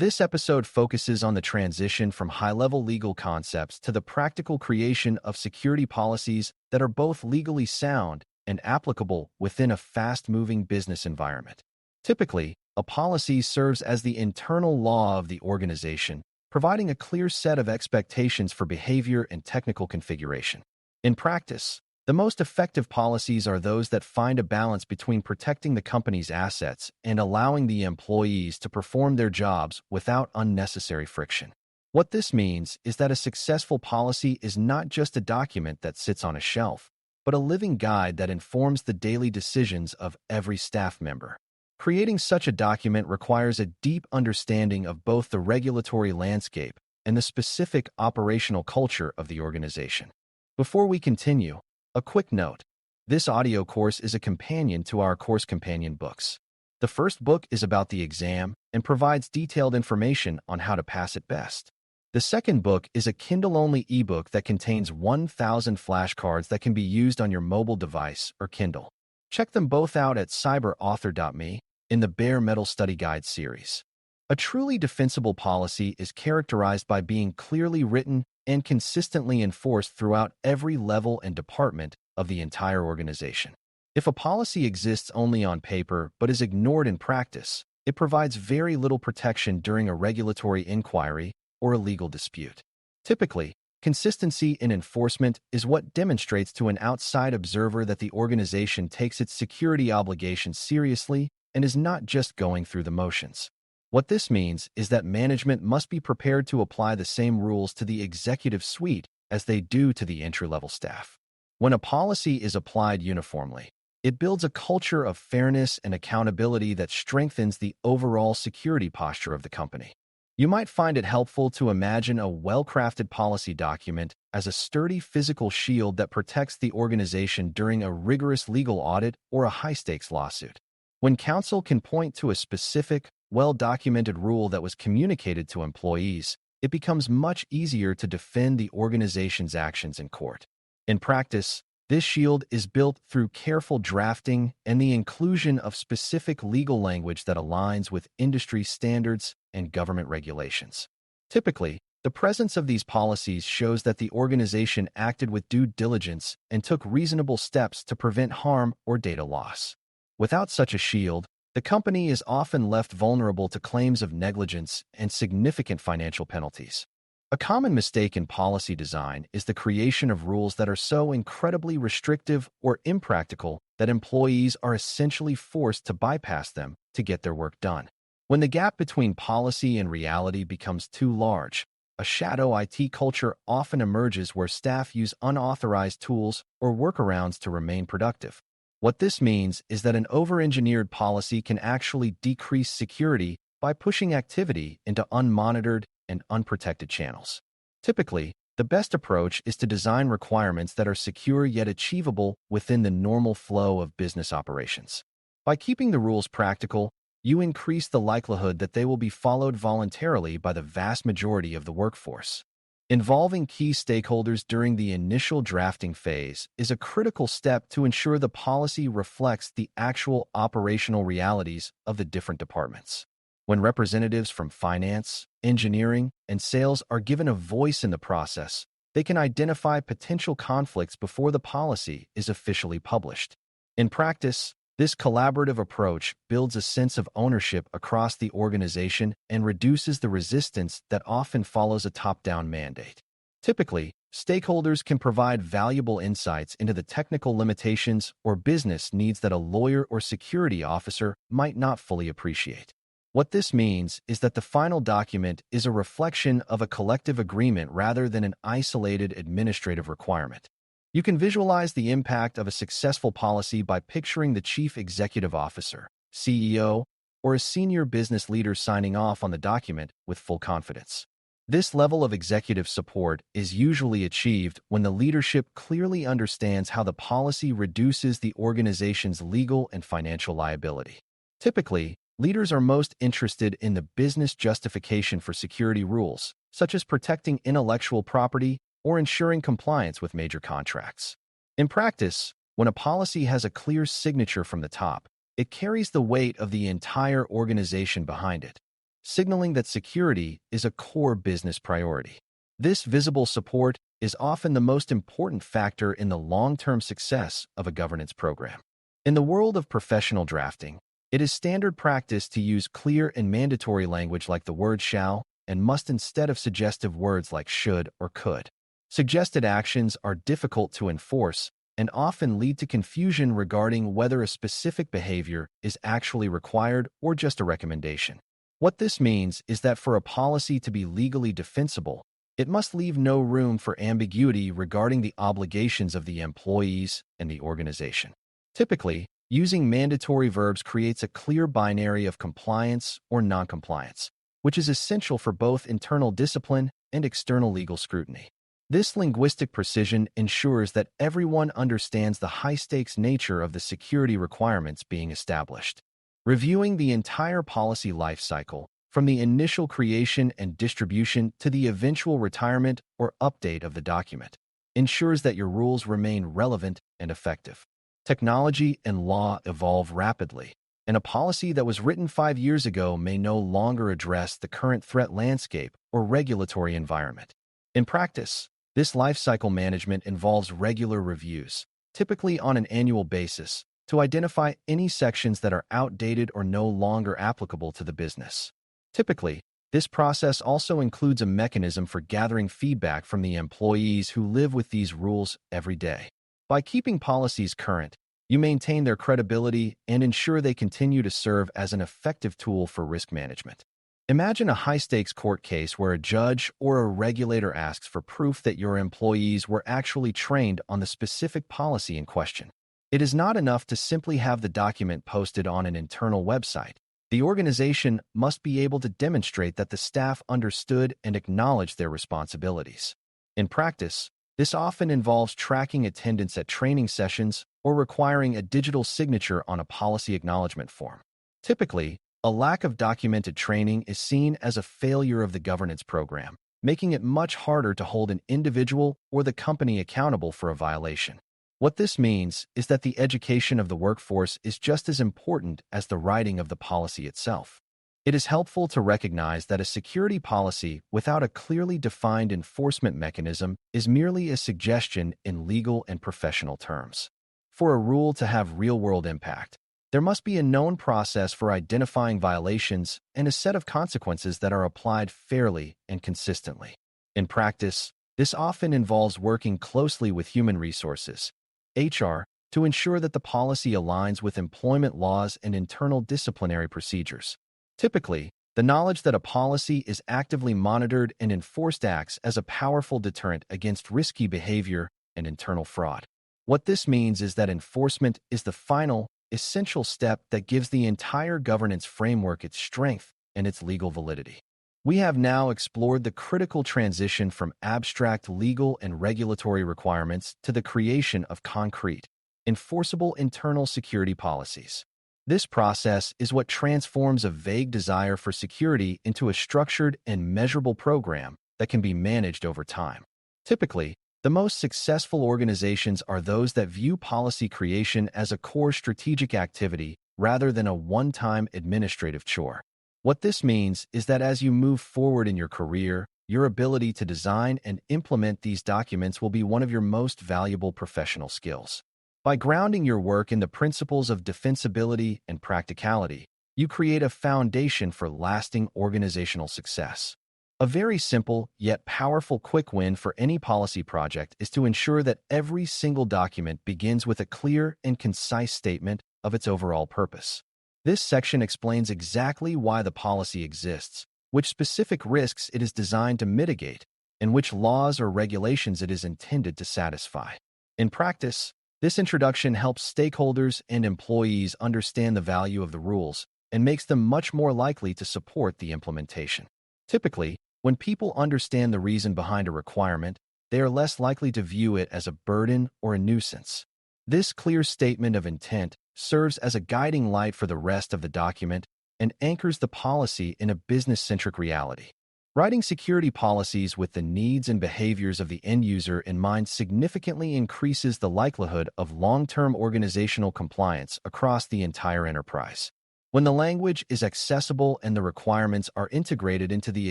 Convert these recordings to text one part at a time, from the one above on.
This episode focuses on the transition from high-level legal concepts to the practical creation of security policies that are both legally sound and applicable within a fast-moving business environment. Typically, a policy serves as the internal law of the organization, providing a clear set of expectations for behavior and technical configuration. In practice, the most effective policies are those that find a balance between protecting the company's assets and allowing the employees to perform their jobs without unnecessary friction. What this means is that a successful policy is not just a document that sits on a shelf, but a living guide that informs the daily decisions of every staff member. Creating such a document requires a deep understanding of both the regulatory landscape and the specific operational culture of the organization. Before we continue, a quick note. This audio course is a companion to our course companion books. The first book is about the exam and provides detailed information on how to pass it best. The second book is a Kindle-only ebook that contains 1,000 flashcards that can be used on your mobile device or Kindle. Check them both out at cyber.author.me in the Bare Metal Study Guide series. A truly defensible policy is characterized by being clearly written and consistently enforced throughout every level and department of the entire organization. If a policy exists only on paper but is ignored in practice, it provides very little protection during a regulatory inquiry or a legal dispute. Typically, consistency in enforcement is what demonstrates to an outside observer that the organization takes its security obligations seriously and is not just going through the motions. What this means is that management must be prepared to apply the same rules to the executive suite as they do to the entry-level staff. When a policy is applied uniformly, it builds a culture of fairness and accountability that strengthens the overall security posture of the company. You might find it helpful to imagine a well-crafted policy document as a sturdy physical shield that protects the organization during a rigorous legal audit or a high-stakes lawsuit. When counsel can point to a specific, well-documented rule that was communicated to employees, it becomes much easier to defend the organization's actions in court. In practice, this shield is built through careful drafting and the inclusion of specific legal language that aligns with industry standards and government regulations. Typically, the presence of these policies shows that the organization acted with due diligence and took reasonable steps to prevent harm or data loss. Without such a shield, the company is often left vulnerable to claims of negligence and significant financial penalties. A common mistake in policy design is the creation of rules that are so incredibly restrictive or impractical that employees are essentially forced to bypass them to get their work done. When the gap between policy and reality becomes too large, a shadow IT culture often emerges where staff use unauthorized tools or workarounds to remain productive. What this means is that an over-engineered policy can actually decrease security by pushing activity into unmonitored and unprotected channels. Typically, the best approach is to design requirements that are secure yet achievable within the normal flow of business operations. By keeping the rules practical, you increase the likelihood that they will be followed voluntarily by the vast majority of the workforce. Involving key stakeholders during the initial drafting phase is a critical step to ensure the policy reflects the actual operational realities of the different departments. When representatives from finance, engineering, and sales are given a voice in the process, they can identify potential conflicts before the policy is officially published. In practice, this collaborative approach builds a sense of ownership across the organization and reduces the resistance that often follows a top-down mandate. Typically, stakeholders can provide valuable insights into the technical limitations or business needs that a lawyer or security officer might not fully appreciate. What this means is that the final document is a reflection of a collective agreement rather than an isolated administrative requirement. You can visualize the impact of a successful policy by picturing the chief executive officer, CEO, or a senior business leader signing off on the document with full confidence. This level of executive support is usually achieved when the leadership clearly understands how the policy reduces the organization's legal and financial liability. Typically, leaders are most interested in the business justification for security rules, such as protecting intellectual property or ensuring compliance with major contracts. In practice, when a policy has a clear signature from the top, it carries the weight of the entire organization behind it. signaling that security is a core business priority. This visible support is often the most important factor in the long-term success of a governance program. In the world of professional drafting, it is standard practice to use clear and mandatory language like the word shall and must instead of suggestive words like should or could. Suggested actions are difficult to enforce and often lead to confusion regarding whether a specific behavior is actually required or just a recommendation. What this means is that for a policy to be legally defensible, it must leave no room for ambiguity regarding the obligations of the employees and the organization. Typically, using mandatory verbs creates a clear binary of compliance or noncompliance, which is essential for both internal discipline and external legal scrutiny. This linguistic precision ensures that everyone understands the high-stakes nature of the security requirements being established. Reviewing the entire policy lifecycle, from the initial creation and distribution to the eventual retirement or update of the document, ensures that your rules remain relevant and effective. Technology and law evolve rapidly, and a policy that was written 5 years ago may no longer address the current threat landscape or regulatory environment. In practice, this lifecycle management involves regular reviews, typically on an annual basis, to identify any sections that are outdated or no longer applicable to the business. Typically, this process also includes a mechanism for gathering feedback from the employees who live with these rules every day. By keeping policies current, you maintain their credibility and ensure they continue to serve as an effective tool for risk management. Imagine a high-stakes court case where a judge or a regulator asks for proof that your employees were actually trained on the specific policy in question. It is not enough to simply have the document posted on an internal website. The organization must be able to demonstrate that the staff understood and acknowledged their responsibilities. In practice, this often involves tracking attendance at training sessions or requiring a digital signature on a policy acknowledgement form. Typically, a lack of documented training is seen as a failure of the governance program, making it much harder to hold an individual or the company accountable for a violation. What this means is that the education of the workforce is just as important as the writing of the policy itself. It is helpful to recognize that a security policy without a clearly defined enforcement mechanism is merely a suggestion in legal and professional terms. For a rule to have real-world impact, there must be a known process for identifying violations and a set of consequences that are applied fairly and consistently. In practice, this often involves working closely with human resources, HR, to ensure that the policy aligns with employment laws and internal disciplinary procedures. Typically, the knowledge that a policy is actively monitored and enforced acts as a powerful deterrent against risky behavior and internal fraud. What this means is that enforcement is the final, essential step that gives the entire governance framework its strength and its legal validity. We have now explored the critical transition from abstract legal and regulatory requirements to the creation of concrete, enforceable internal security policies. This process is what transforms a vague desire for security into a structured and measurable program that can be managed over time. Typically, the most successful organizations are those that view policy creation as a core strategic activity rather than a one-time administrative chore. What this means is that as you move forward in your career, your ability to design and implement these documents will be one of your most valuable professional skills. By grounding your work in the principles of defensibility and practicality, you create a foundation for lasting organizational success. A very simple yet powerful quick win for any policy project is to ensure that every single document begins with a clear and concise statement of its overall purpose. This section explains exactly why the policy exists, which specific risks it is designed to mitigate, and which laws or regulations it is intended to satisfy. In practice, this introduction helps stakeholders and employees understand the value of the rules and makes them much more likely to support the implementation. Typically, when people understand the reason behind a requirement, they are less likely to view it as a burden or a nuisance. This clear statement of intent serves as a guiding light for the rest of the document and anchors the policy in a business-centric reality. Writing security policies with the needs and behaviors of the end user in mind significantly increases the likelihood of long-term organizational compliance across the entire enterprise. When the language is accessible and the requirements are integrated into the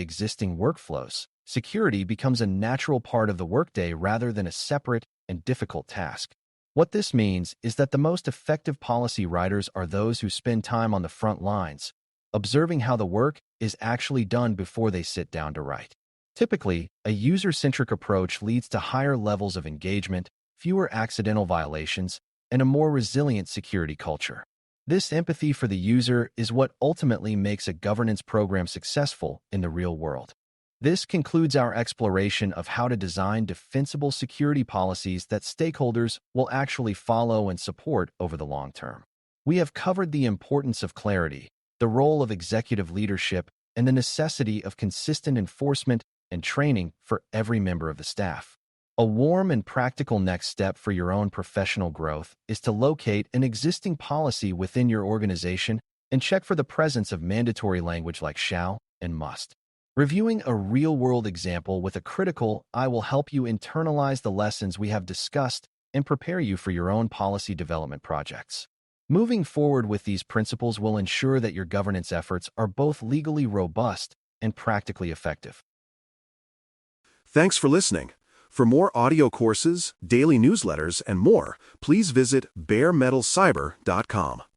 existing workflows, security becomes a natural part of the workday rather than a separate and difficult task. What this means is that the most effective policy writers are those who spend time on the front lines, observing how the work is actually done before they sit down to write. Typically, a user-centric approach leads to higher levels of engagement, fewer accidental violations, and a more resilient security culture. This empathy for the user is what ultimately makes a governance program successful in the real world. This concludes our exploration of how to design defensible security policies that stakeholders will actually follow and support over the long term. We have covered the importance of clarity, the role of executive leadership, and the necessity of consistent enforcement and training for every member of the staff. A warm and practical next step for your own professional growth is to locate an existing policy within your organization and check for the presence of mandatory language like shall and must. Reviewing a real-world example with a critical eye will help you internalize the lessons we have discussed and prepare you for your own policy development projects. Moving forward with these principles will ensure that your governance efforts are both legally robust and practically effective. Thanks for listening. For more audio courses, daily newsletters, and more, please visit DailyCyber.News.